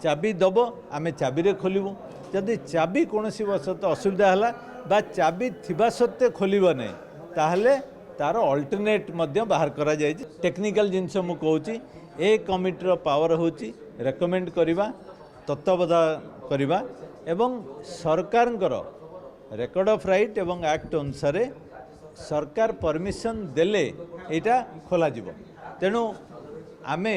चाबी दब आम चाबी खोलू जदि चाबी कौन बसत असुविधा है बा चाबी थिबा सत्वे खोल नहीं ताहले तार अल्टरनेट बाहर करा जाए टेक्निकल जिनस मु कहूँ ए कमिटीर पावर हूँ रेकमेंड करवा तत्वावधान करवा एवं सरकारंकर रेकर्ड ऑफ राइट एवं एक्ट अनुसार सरकार परमिशन देले एटा खोल तेणु आमे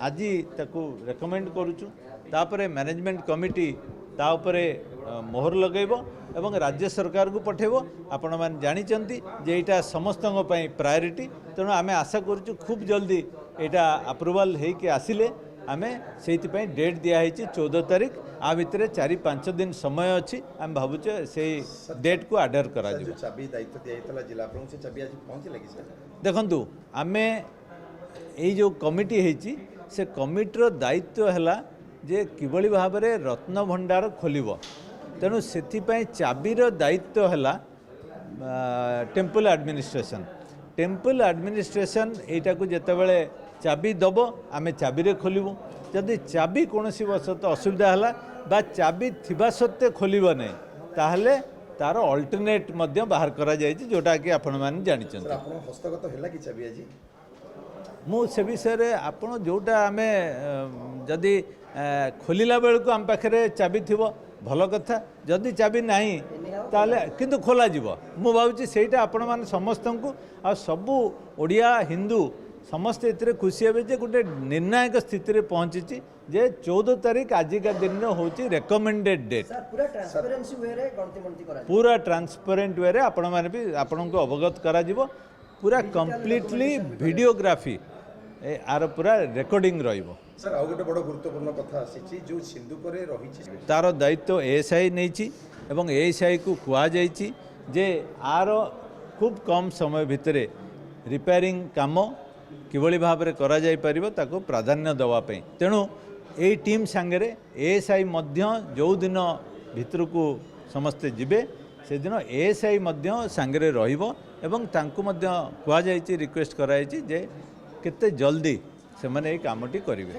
आज ताकू रेकमेंड करुचु तापरे मैनेजमेंट कमिटी ता उपरे मोहर लगेब एवं राज्य सरकार को पठेब आपण मैंने जानी जे एटा समस्त प्रायोरिटी तेणु आमे आशा करुचु खूब जल्दी एटा अप्रूवल होके आसिले आमे से डेट दिखाई 14 तारीख आ भितर 4-5 दिन समय अच्छी आम भावुचे से डेट को आडर करा देखु आमे ये जो कमिटी है से कमिटीर दायित्व है जे किभली भाव में रत्न भंडार खोलिब तेणु से चाबीर दायित्व है टेम्पल एडमिनिस्ट्रेशन यटा को जितेबाला चाबी दब आम चाबी खोलू जदि चाबी कौन बसत असुविधा है बा चाबी थिबा सत्वे खोल नहीं ताहले तार अल्टरनेट बाहर करा जाए जोटा कि आपण मैंने जानी मु से विषय आपड़ जोटा आम जदि खोलला बेलू आम पाखे चाबी थी भल कथा जदि चाबी नहीं ताले किंतु खोल मु भावुँ सेटा आपण मैंने समस्त को आ सबू ओडिया हिंदू समस्ते इतने खुशी हे जे गोटे निर्णायक स्थिति रे पहुँची जे 14 तारीख आजिका दिन हूँ रेकमेंडेड डेट पूरा ट्रांसपेरेंट वे आपण मैंने भी आपण को अवगत करा पूरा कंप्लीटली वीडियोग्राफी आर पूरा रेकर्डिंग सर आ गोटे बड़ गुरुत्वपूर्ण कथा आसी जो सिंधुकरे रही तार दायित्व एएसआई नहीं एवं एएसआई को कह जे आर खूब कम समय भितर रिपेयरिंग काम किभली भाव में करा जाई परिबो ताको प्राधान्य दवाई तेणु ये टीम सांगरे एएसआई जो दिन भितर को समस्ते जिबे से दिन एएसआई सांगरे रहिबो एवं तांको कह जाई रिक्वेस्ट कराई जे केते जल्दी से मैंने ये कामटी करेंगे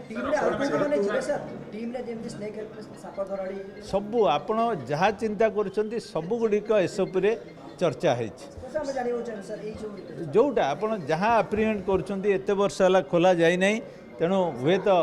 सबू आपण जहाँ चिंता कर सबू गुड़िक एसओपी रे चर्चा है जोटा आप जहाँ एप्रिमेंट कर वर्ष है खोल जाए ना तेणु हुए तो